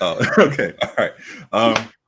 Oh, okay. All right.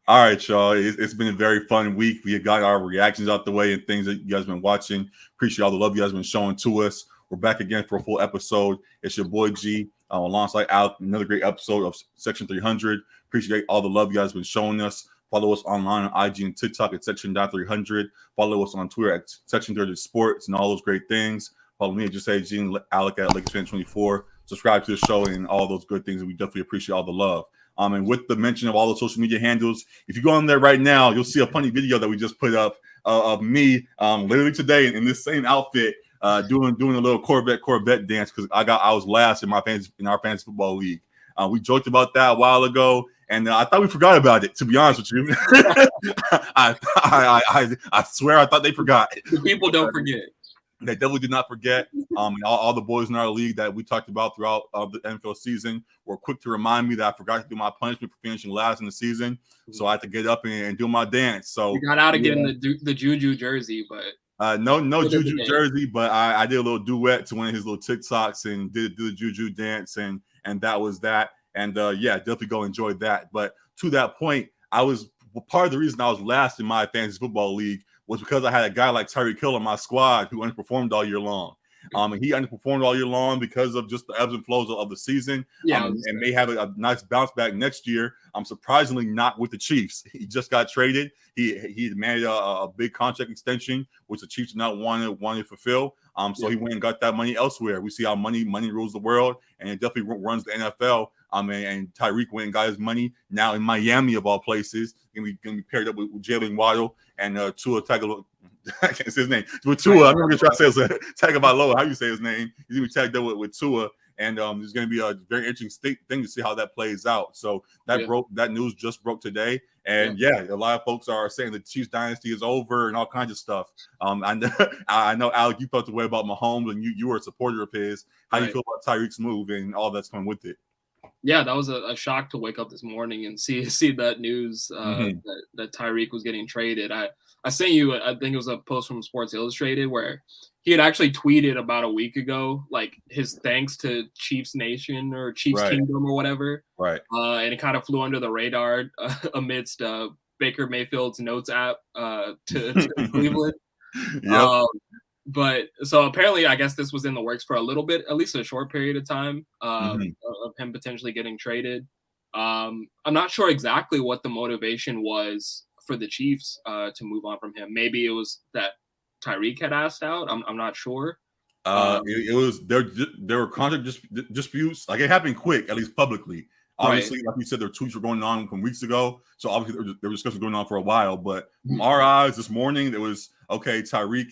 All right, y'all. It's been a very fun week. We got our reactions out the way and things that you guys been watching. Appreciate all the love you guys been showing to us. We're back again for a full episode. It's your boy G alongside Alec. Another great episode of Section 300. Appreciate all the love you guys been showing us. Follow us online on IG and TikTok at Section.300. Follow us on Twitter at Section 300 Sports and all those great things. Follow me at Just Say G and Alec at Lakers Fan 24. Subscribe to the show and all those good things. And we definitely appreciate all the love. And with the mention of all the social media handles, if you go on there right now, you'll see a funny video that we just put up of me literally today in this same outfit doing a little Corvette dance because I was last in our fantasy football league. We joked about that a while ago, and I thought we forgot about it. To be honest with you, I swear I thought they forgot. The people don't forget. They definitely did not forget. All the boys in our league that we talked about throughout the NFL season were quick to remind me that I forgot to do my punishment for finishing last in the season. So I had to get up and do my dance. So you got out of getting the Juju jersey, but no Juju jersey, but I did a little duet to one of his little TikToks and did the Juju dance, and that was that. And yeah, definitely go enjoy that. But to that point, part of the reason I was last in my fantasy football league was because I had a guy like Tyreek Hill on my squad who underperformed all year long. And he underperformed all year long because of just the ebbs and flows of the season. Yeah, and may have a nice bounce back next year. Surprisingly not with the Chiefs. He just got traded. He demanded a big contract extension, which the Chiefs did not want to fulfill. So he went and got that money elsewhere. We see how money rules the world, and it definitely runs the NFL. And Tyreek went and got his money now in Miami of all places. Gonna be paired up with Jalen Waddle and Tua Tagovailoa. I can't say his name. With Tua, I'm gonna try to say his Tagovailoa. How you say his name? He's gonna be tagged up with Tua, and there's gonna be a very interesting thing to see how that plays out. So that news just broke today, and a lot of folks are saying the Chiefs Dynasty is over and all kinds of stuff. I know Alec, you felt the way about Mahomes, and you were a supporter of his. How do you feel about Tyreek's move and all that's coming with it? Yeah, that was a shock to wake up this morning and see that news that Tyreek was getting traded. I sent you, I think it was a post from Sports Illustrated where he had actually tweeted about a week ago, like his thanks to Chiefs Nation or Chiefs Kingdom or whatever. Right. And it kind of flew under the radar amidst Baker Mayfield's notes app to Cleveland. Yep. But so apparently, I guess this was in the works for a little bit, at least a short period of time of him potentially getting traded. I'm not sure exactly what the motivation was for the Chiefs to move on from him. Maybe it was that Tyreek had asked out. I'm not sure. It was there were contract disputes. Like it happened quick, at least publicly. Obviously, like you said, their tweets were going on from weeks ago. So obviously there were discussions going on for a while. But from our eyes this morning, it was okay. Tyreek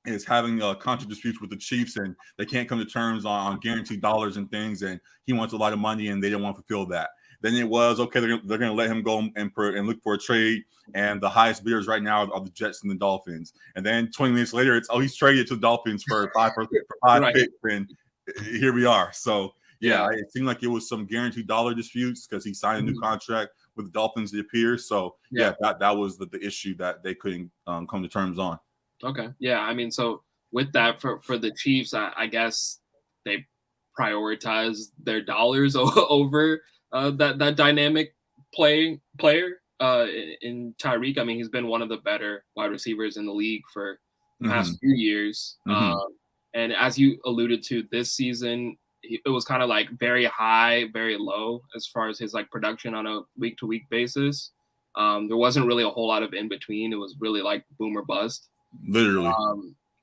is having contract disputes with the Chiefs, and they can't come to terms on guaranteed dollars and things. And he wants a lot of money, and they don't want to fulfill that. Then it was okay. They're going to let him go and look for a trade. And the highest bidders right now are the Jets and the Dolphins. And then 20 minutes later, it's he's traded to the Dolphins for five picks, and here we are. So it seemed like it was some guaranteed dollar disputes because he signed a new contract with the Dolphins. It appears. So that was the issue that they couldn't come to terms on. Okay. Yeah. I mean, so with that for the Chiefs, I guess they prioritize their dollars over that dynamic player in Tyreek. I mean, he's been one of the better wide receivers in the league for the past few years. And as you alluded to this season, it was kind of like very high, very low as far as his like production on a week-to-week basis. There wasn't really a whole lot of in between. It was really like boom or bust. Literally.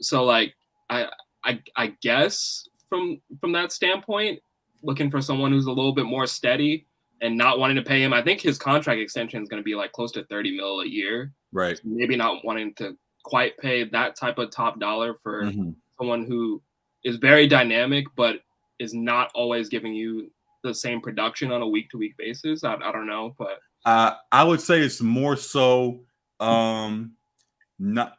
So like I guess from that standpoint, looking for someone who's a little bit more steady and not wanting to pay him. I think his contract extension is going to be like close to $30 million a year. Right. So maybe not wanting to quite pay that type of top dollar for someone who is very dynamic, but is not always giving you the same production on a week-to-week basis. I don't know, but I would say it's more so not.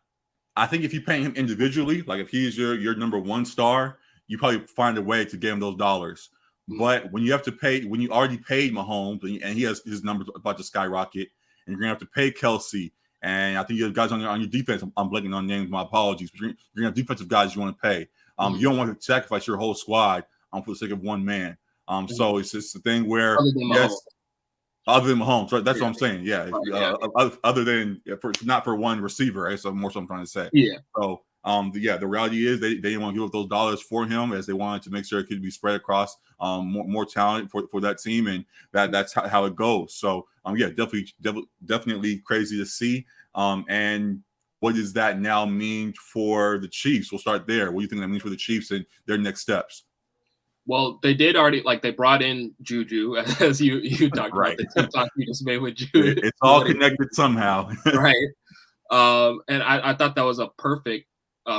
I think if you pay him individually, like if he's your number one star, you probably find a way to get him those dollars. But when you have to pay, when you already paid Mahomes and he has his numbers about to skyrocket, and you're gonna have to pay Kelsey, and I think you have guys on your defense. I'm blanking on names. My apologies. But you're gonna have defensive guys you want to pay. You don't want to sacrifice your whole squad for the sake of one man. So it's just the thing where Other than Mahomes, right? That's Yeah. what I'm saying. Yeah. Other than not for one receiver, right? So more so I'm trying to say. Yeah. So the reality is they didn't want to give up those dollars for him, as they wanted to make sure it could be spread across more talent for that team, and that's how it goes. So definitely crazy to see. And what does that now mean for the Chiefs? We'll start there. What do you think that means for the Chiefs and their next steps? Well, they did already, like, they brought in Juju, as you talked Right. about, the TikTok you just made with Juju. It's all connected somehow. Right. And I thought that was a perfect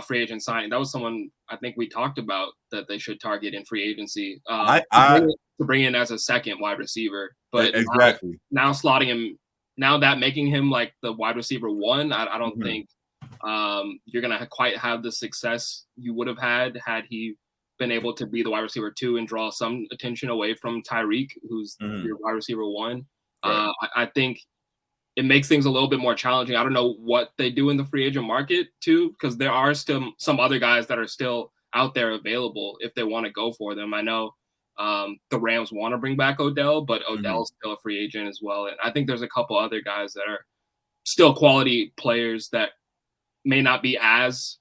free agent signing. That was someone I think we talked about that they should target in free agency to bring in as a second wide receiver. But exactly. now slotting him, now that making him like the wide receiver one, I don't think you're going to quite have the success you would have had he been able to be the wide receiver two and draw some attention away from Tyreek, who's your wide receiver one. Right. I think it makes things a little bit more challenging. I don't know what they do in the free agent market too, because there are still some other guys that are still out there available if they want to go for them. I know the Rams want to bring back Odell, but Odell's still a free agent as well. And I think there's a couple other guys that are still quality players that may not be as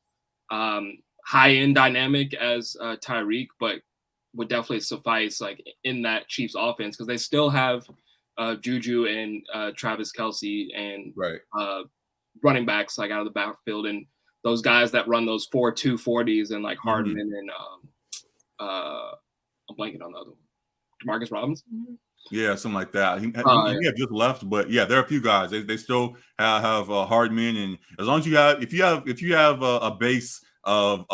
high-end dynamic as Tyreek, but would definitely suffice like in that Chiefs offense, because they still have Juju and Travis Kelce and running backs like out of the backfield, and those guys that run those 4.2 40s and like Hardman and I'm blanking on the other one, Demarcus Robinson. Yeah, something like that. He had just left, but yeah, there are a few guys. They still have Hardman, and as long as if you have a base of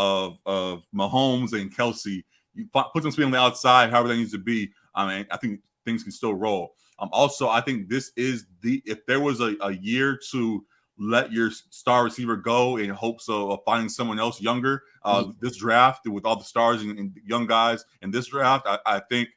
Mahomes and Kelce, you put some speed on the outside, however that needs to be. I mean, I think things can still roll. Also, I think this is if there was a year to let your star receiver go in hopes of finding someone else younger, this draft with all the stars and young guys in this draft, I think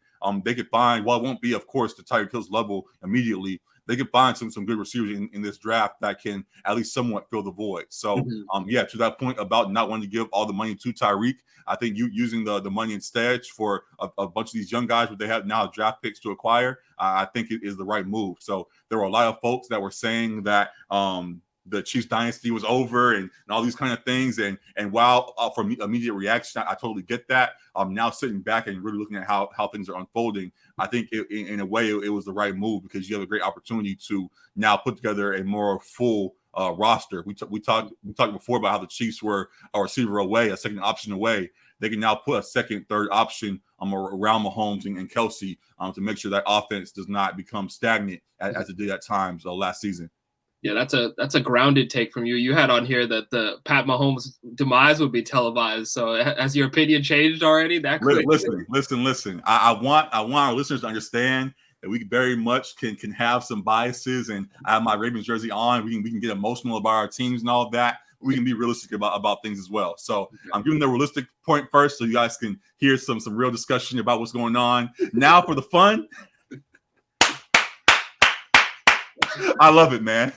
they could find, while it won't be, of course, the Tyreek Hill's level immediately, they could find some good receivers in this draft that can at least somewhat fill the void. So, to that point about not wanting to give all the money to Tyreek, I think using the money instead for a bunch of these young guys where they have now draft picks to acquire, I think it is the right move. So there were a lot of folks that were saying that the Chiefs Dynasty was over and all these kind of things. And while for immediate reaction, I totally get that. Now sitting back and really looking at how things are unfolding, I think in a way it was the right move, because you have a great opportunity to now put together a more full roster. We talked before about how the Chiefs were a receiver away, a second option away. They can now put a second, third option around Mahomes and Kelce to make sure that offense does not become stagnant as it did at times last season. Yeah, that's a grounded take from you. You had on here that the Pat Mahomes demise would be televised. So has your opinion changed already? That quick? Listen. I want our listeners to understand that we very much can have some biases, and I have my Ravens jersey on. We can get emotional about our teams and all of that. We can be realistic about things as well. So I'm giving the realistic point first, so you guys can hear some real discussion about what's going on. Now for the fun. I love it, man.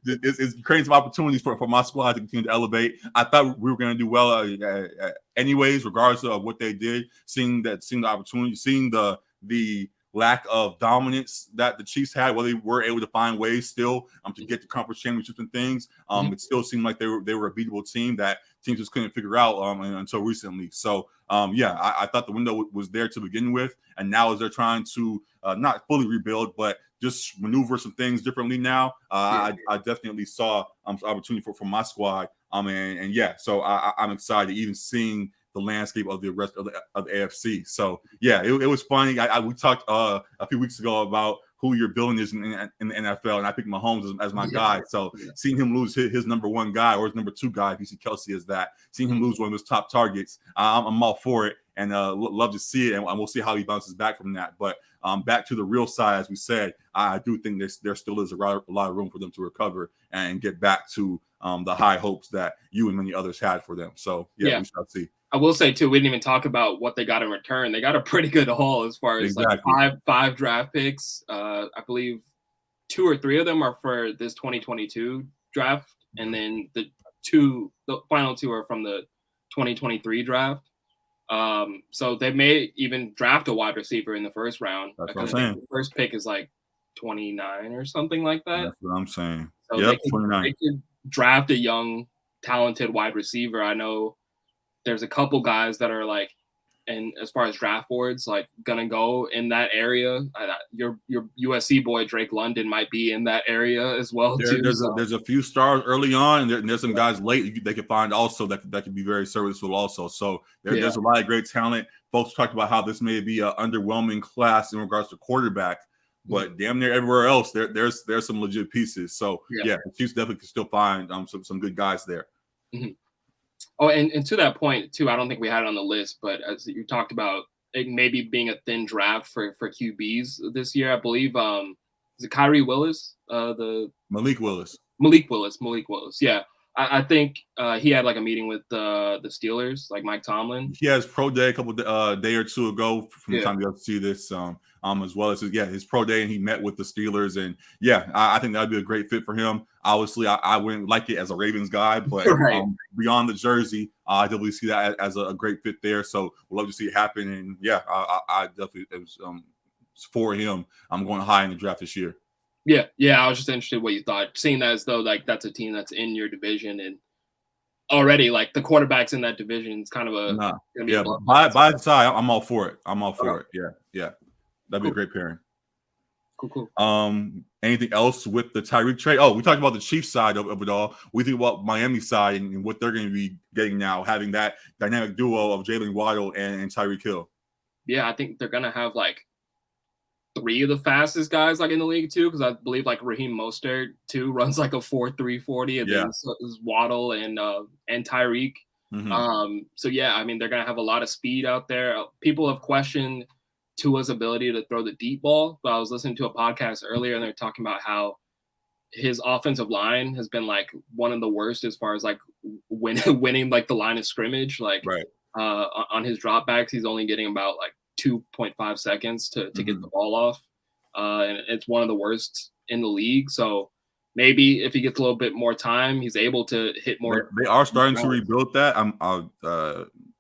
It's creating some opportunities for my squad to continue to elevate. I thought we were going to do well anyways, regardless of what they did. Seeing the opportunity, seeing the lack of dominance that the Chiefs had, where they were able to find ways still to get to conference championships and things. It still seemed like they were a beatable team that teams just couldn't figure out until recently. So I thought the window was there to begin with, and now as they're trying to not fully rebuild, but just maneuver some things differently now, I definitely saw some opportunity for my squad. So I'm excited even seeing the landscape of the rest of the AFC. So it was funny. We talked a few weeks ago about who your villain is in the NFL, and I picked Mahomes as my guy. So seeing him lose his number one guy or his number two guy, if you see Kelce as that, seeing him lose one of his top targets, I'm all for it, and love to see it, and we'll see how he bounces back from that. But back to the real side, as we said, I do think there still is a lot of room for them to recover and get back to the high hopes that you and many others had for them. So we shall see. I will say too, we didn't even talk about what they got in return. They got a pretty good haul as far as like five draft picks. I believe 2 or 3 of them are for this 2022 draft, and then the final 2 are from the 2023 draft. So they may even draft a wide receiver in the first round. That's what I'm Because I think saying. the first pick is like 29 or something like that. That's what I'm saying. So Yep, they 29. could draft a young, talented wide receiver. I know there's a couple guys that are like, and as far as draft boards, like gonna go in that area. Your USC boy Drake London might be in that area as well too. There's a few stars early on, and there's some guys late they can find also that could be very serviceable also. So there's a lot of great talent. Folks talked about how this may be an underwhelming class in regards to quarterback, but damn near everywhere else there's some legit pieces. So the Chiefs definitely can still find some good guys there. Mm-hmm. Oh, and to that point too, I don't think we had it on the list, but as you talked about it maybe being a thin draft for QBs this year, I believe is it Kyrie Willis? The Malik Willis. Malik Willis. Yeah. I think he had like a meeting with the Steelers, like Mike Tomlin. He has pro day a couple day or two ago from the time you got to see this as well as his pro day, and he met with the Steelers, and I think that'd be a great fit for him. Obviously, I wouldn't like it as a Ravens guy, but beyond the jersey, I definitely see that as a great fit there. So we'd love to see it happen, and I definitely for him. I'm going high in the draft this year. Yeah. I was just interested in what you thought, seeing that as though like that's a team that's in your division and already like the quarterbacks in that division is kind of by the side, I'm all for it. I'm all for it. Yeah. That'd be a great pairing. Cool. Anything else with the Tyreek trade? Oh, we talked about the Chiefs side of it all. We think about Miami side and what they're going to be getting now, having that dynamic duo of Jalen Waddle and Tyreek Hill. Yeah, I think they're going to have like 3 of the fastest guys like in the league too, because I believe like Raheem Mostert too runs like a 4.3 40, and then so is Waddle and Tyreek. So I mean they're gonna have a lot of speed out there. People have questioned Tua's ability to throw the deep ball, but I was listening to a podcast earlier and they're talking about how his offensive line has been like one of the worst as far as like winning like the line of scrimmage. Like on his dropbacks, he's only getting about like 2.5 seconds to get the ball off. And it's one of the worst in the league. So maybe if he gets a little bit more time, he's able to hit more. They are starting to rebuild that.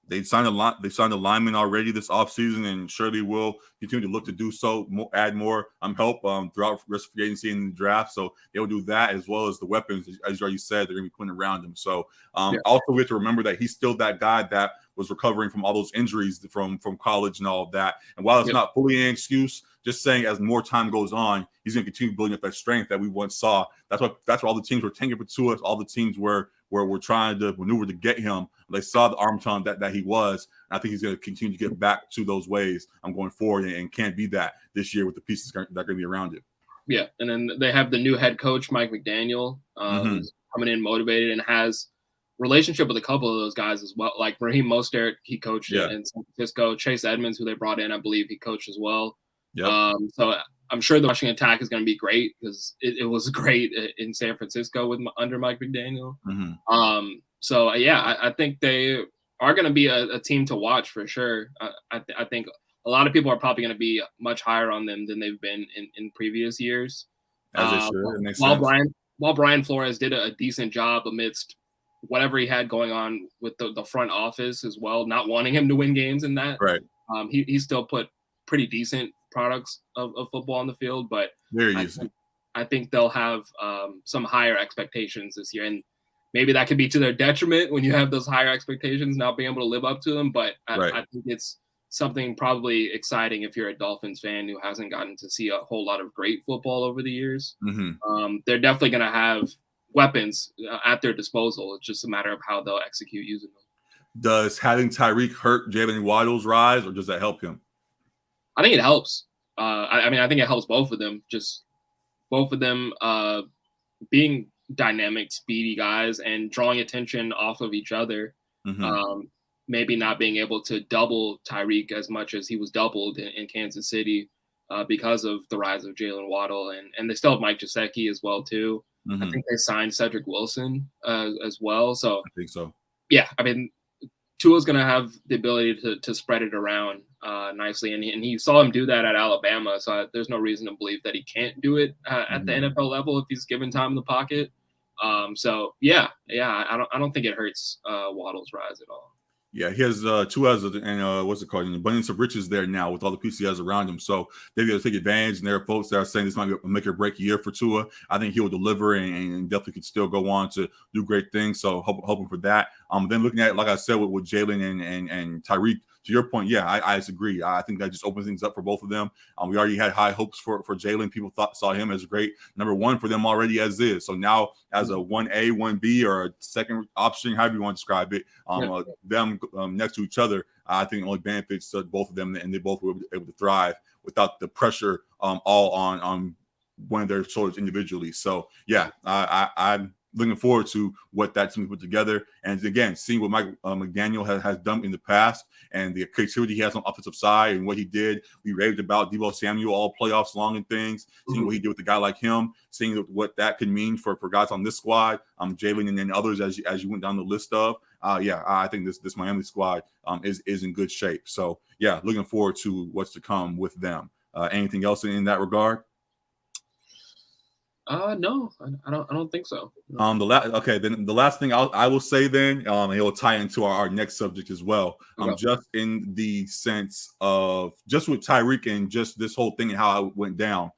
They signed a lineman already this offseason, and surely will continue to look to do so, add more help throughout the rest of the agency and the draft. So they will do that as well as the weapons, as you already said, they're going to be putting around him. So also we have to remember that he's still that guy that was recovering from all those injuries from college and all of that. And while it's not fully an excuse, just saying as more time goes on, he's going to continue building up that strength that we once saw. That's what all the teams were tanking for Tua. All the teams were trying to maneuver to get him. They saw the arm talent that he was. And I think he's going to continue to get back to those ways. I'm going forward and can't be that this year with the pieces that are going to be around it. Yeah, and then they have the new head coach, Mike McDaniel, who's coming in motivated and has relationship with a couple of those guys as well. Like Raheem Mostert, he coached in San Francisco. Chase Edmonds, who they brought in, I believe he coached as well. So I'm sure the rushing attack is going to be great because it was great in San Francisco under Mike McDaniel. So I think they are going to be a team to watch for sure. I think a lot of people are probably going to be much higher on them than they've been in previous years. As they should. It makes sense. While Brian Flores did a decent job amidst whatever he had going on with the front office as well, not wanting him to win games in that. Right. He still put pretty decent products of football on the field, but I think they'll have some higher expectations this year, and maybe that could be to their detriment when you have those higher expectations, not being able to live up to them. But I think it's something probably exciting if you're a Dolphins fan who hasn't gotten to see a whole lot of great football over the years. They're definitely going to have weapons at their disposal. It's just a matter of how they'll execute using them. Does having Tyreek hurt Jalen Waddle's rise, or does that help him? I think it helps. I mean, I think it helps both of them. Just both of them being dynamic, speedy guys and drawing attention off of each other. Maybe not being able to double Tyreek as much as he was doubled in Kansas City because of the rise of Jalen Waddle. And they still have Mike Gesicki as well, too. I think they signed Cedric Wilson as well. So I think so. Yeah, I mean, Tua's going to have the ability to spread it around nicely. And he saw him do that at Alabama. So there's no reason to believe that he can't do it at the NFL level if he's given time in the pocket. I don't think it hurts Waddle's rise at all. Yeah, he has two houses and what's it called? An abundance of riches there now with all the pieces he has around him. So they're going to take advantage. And there are folks that are saying this might be a make or break year for Tua. I think he will deliver and definitely could still go on to do great things. So hoping for that. Then looking at it, like I said, with Jalen and Tyreek. To your point, yeah, I disagree. I think that just opens things up for both of them. We already had high hopes for Jalen. People saw him as great number one for them already as is. So now as a 1A, 1B, or a second option, however you want to describe it, them next to each other, I think it only benefits both of them, and they both were able to thrive without the pressure all on one of their shoulders individually. So yeah, I'm looking forward to what that team put together. And again, seeing what Mike McDaniel has done in the past and the creativity he has on the offensive side and what he did. We raved about Deebo Samuel all playoffs long and things, seeing what he did with a guy like him, seeing what that could mean for guys on this squad, Jalen and then others as you went down the list of. I think this Miami squad is in good shape. So yeah, looking forward to what's to come with them. Anything else in that regard? No, I don't think so. No. Then the last thing I will say then, and it will tie into our next subject as well. Just in the sense of just with Tyreek and just this whole thing and how it went down.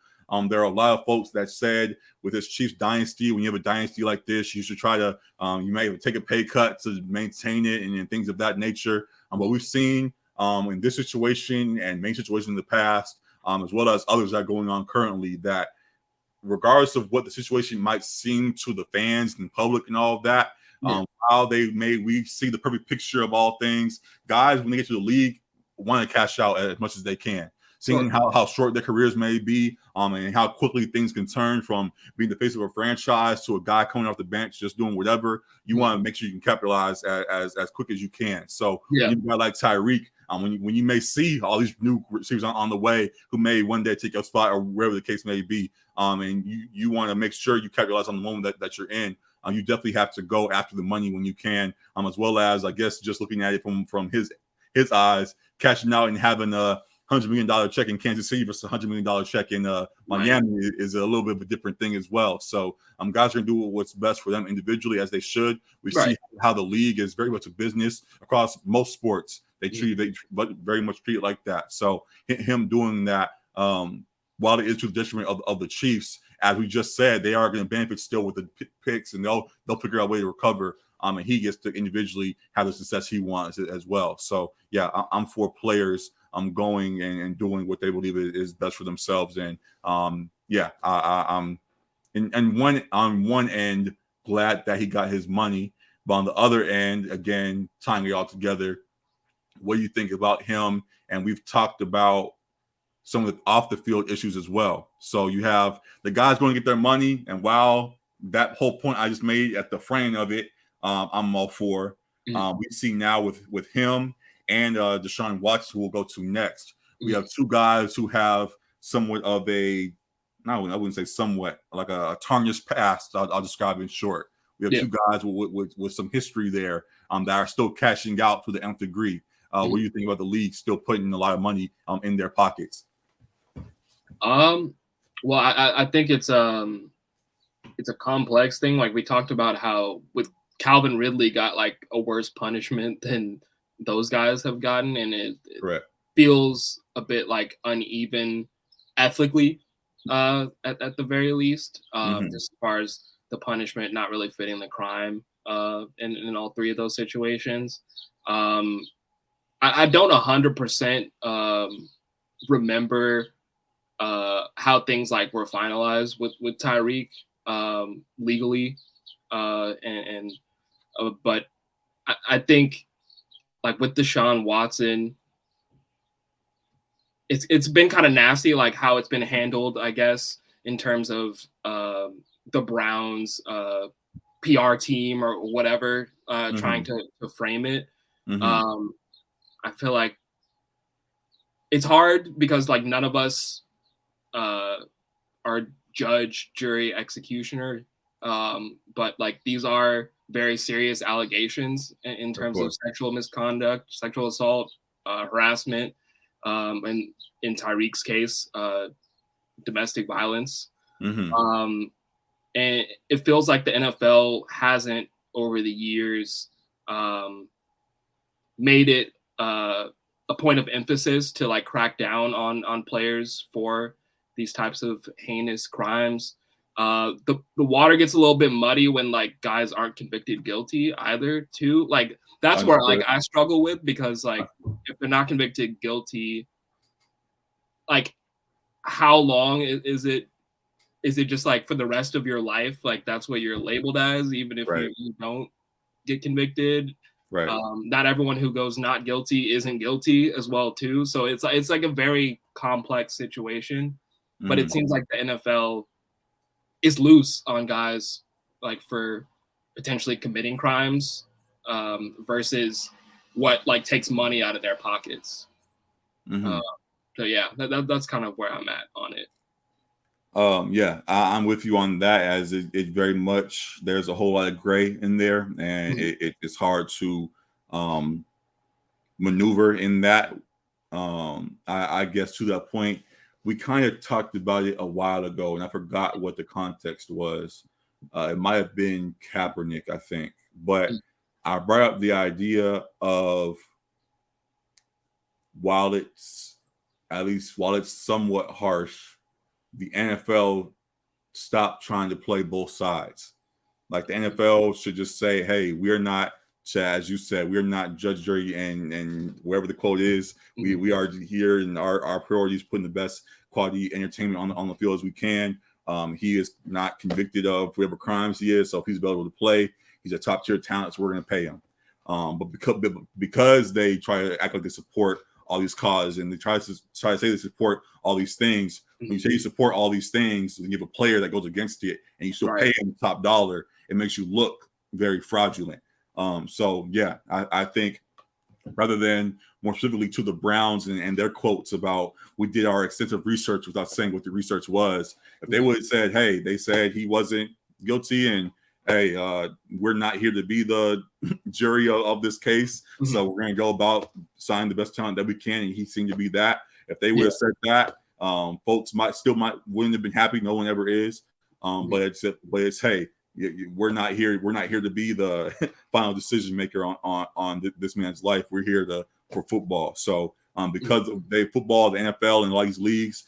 There are a lot of folks that said with this Chiefs Dynasty, when you have a dynasty like this, you should try to, you may take a pay cut to maintain it and things of that nature. But we've seen in this situation and many situations in the past, as well as others that are going on currently, that regardless of what the situation might seem to the fans and public and all of that, how we see the perfect picture of all things. Guys, when they get to the league, want to cash out as much as they can. Seeing how short their careers may be, and how quickly things can turn from being the face of a franchise to a guy coming off the bench just doing whatever. You want to make sure you can capitalize as quick as you can. So you got like Tyreek, when you may see all these new receivers on the way who may one day take your spot or wherever the case may be, and you want to make sure you capitalize on the moment that you're in. You definitely have to go after the money when you can, as well as I guess just looking at it from his eyes, cashing out and having a $100 million check in Kansas City versus a $100 million check in Miami is a little bit of a different thing as well. So guys are going to do what's best for them individually, as they should. We see how the league is very much a business across most sports. They very much treat it like that. So him doing that, while it is to the detriment of the Chiefs, as we just said, they are going to benefit still with the picks, and they'll figure out a way to recover. And he gets to individually have the success he wants as well. So yeah, I'm for players going and doing what they believe is best for themselves. And I'm on one end glad that he got his money, but on the other end, again, tying it all together, what do you think about him? And we've talked about some of the off the field issues as well. So you have the guys going to get their money, and while that whole point I just made at the frame of it, I'm all for. We see now with him and Deshaun Watson, who will go to next. We have two guys who have somewhat of I wouldn't say somewhat, like a tarnished past. I'll describe it in short. We have two guys with some history there that are still cashing out to the nth degree. What do you think about the league still putting a lot of money in their pockets? Well, I think it's a complex thing. Like we talked about how with Calvin Ridley got like a worse punishment than those guys have gotten, and it feels a bit like uneven ethically at the very least, just as far as the punishment not really fitting the crime in all three of those situations. I don't 100% remember how things like were finalized with Tyreek legally, but I think like with Deshaun Watson, it's been kind of nasty, like how it's been handled, I guess, in terms of the Browns PR team or whatever trying to frame it. I feel like it's hard because like none of us are judge, jury, executioner, but like these are very serious allegations in terms of sexual misconduct, sexual assault, harassment, and in Tyreek's case, domestic violence. And it feels like the NFL hasn't over the years made it a point of emphasis to like crack down on players for these types of heinous crimes. The water gets a little bit muddy when like guys aren't convicted guilty either too. Like that's where like I struggle with, because like if they're not convicted guilty, like how long is it? Is it just like for the rest of your life? Like that's what you're labeled as, even if you don't get convicted. Right. Not everyone who goes not guilty isn't guilty as well too. So it's like a very complex situation. But it seems like the NFL is loose on guys like for potentially committing crimes versus what like takes money out of their pockets. So yeah, that's kind of where I'm at on it. Yeah, I'm with you on that, as it very much, there's a whole lot of gray in there, and it's hard to maneuver in that. I guess to that point, we kind of talked about it a while ago, and I forgot what the context was. It might have been Kaepernick, I think, but I brought up the idea of, while it's somewhat harsh, the NFL stopped trying to play both sides. Like the NFL should just say, hey, we're not, as you said, we're not judge, jury, and wherever the quote is, we are here, and our priority is putting the best quality entertainment on the field as we can. He is not convicted of whatever crimes he is, so if he's available to play, he's a top tier talent, so we're going to pay him. But because they try to act like they support all these causes, and they try to say they support all these things. When you say you support all these things, and you have a player that goes against it, and you still pay him top dollar, it makes you look very fraudulent. So yeah, I think, rather than more specifically to the Browns and their quotes about, we did our extensive research without saying what the research was, if they would have said, hey, they said he wasn't guilty, and hey, we're not here to be the jury of this case, so we're going to go about signing the best talent that we can, and he seemed to be that. If they would have said that, folks wouldn't have been happy. No one ever is. But it's hey, we're not here to be the final decision maker on this man's life. We're here for football. So because of football, the NFL, and all these leagues,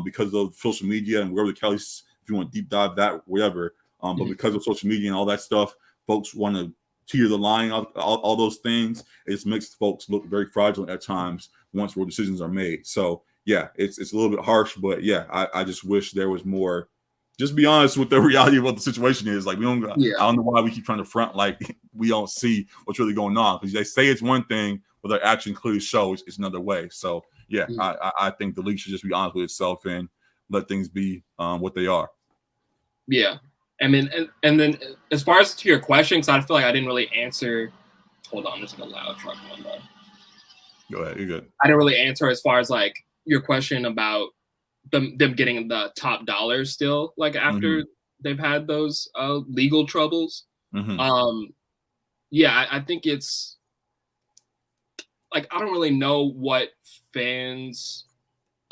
because of social media and wherever the Kellys, if you want to deep dive that, whatever. But because of social media and all that stuff, folks want to tier the line, all those things. It just makes folks look very fraudulent at times once real decisions are made. So yeah, it's a little bit harsh, but yeah, I just wish there was more. Just be honest with the reality of what the situation is. Like, I don't know why we keep trying to front like we don't see what's really going on, because they say it's one thing, but their action clearly shows it's another way. So yeah, I think the league should just be honest with itself and let things be what they are. Yeah. I mean, and then as far as to your question, because I feel like I didn't really answer. Hold on, there's like a loud truck going by. Go ahead, you're good. I didn't really answer as far as like your question about them getting the top dollars still, like after they've had those legal troubles. Yeah, I think it's like, I don't really know what fans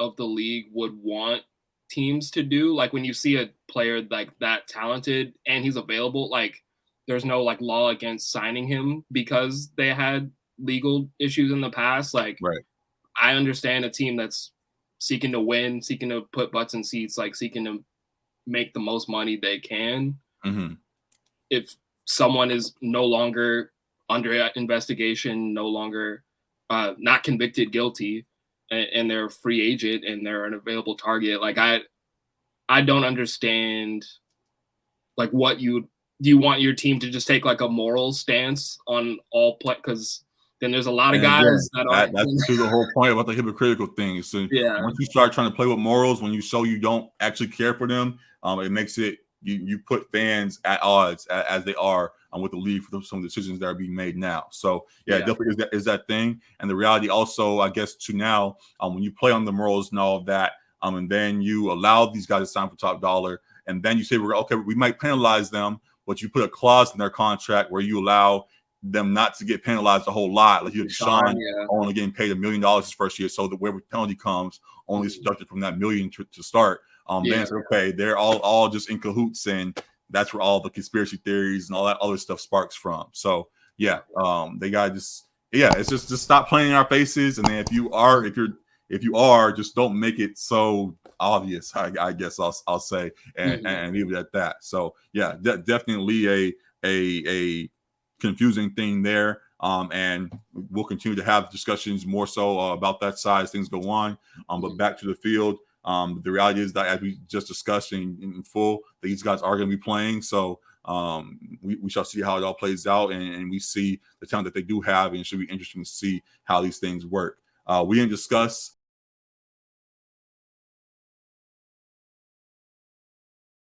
of the league would want teams to do. Like when you see a player like that talented and he's available, like there's no like law against signing him because they had legal issues in the past. Like, I understand a team that's seeking to win, seeking to put butts in seats, like seeking to make the most money they can. If someone is no longer under investigation, no longer not convicted guilty, and they're a free agent and they're an available target, like I don't understand, like what do you want your team to just take like a moral stance on all play? Because then there's a lot of guys that's to the whole point about the hypocritical thing. So once you start trying to play with morals, when you show you don't actually care for them, it makes it, you put fans at odds as they are with the league for some of the decisions that are being made now. So yeah, definitely is that thing. And the reality also, I guess, to now, when you play on the morals and all of that, and then you allow these guys to sign for top dollar, and then you say, we might penalize them, but you put a clause in their contract where you allow them not to get penalized a whole lot. Like you have Deshaun only getting paid $1 million his first year, so that wherever penalty comes, only is deducted from that $1 million to start. Then it's okay, they're all just in cahoots, and that's where all the conspiracy theories and all that other stuff sparks from. So yeah, they gotta just yeah, it's just stop playing in our faces, and then if you are, just don't make it so obvious. I guess I'll say, and leave it at that. So yeah, definitely a confusing thing there. And we'll continue to have discussions more so about that side as things go on. But back to the field. The reality is that, as we just discussed in full, these guys are going to be playing. So we shall see how it all plays out, and we see the talent that they do have, and it should be interesting to see how these things work. We didn't discuss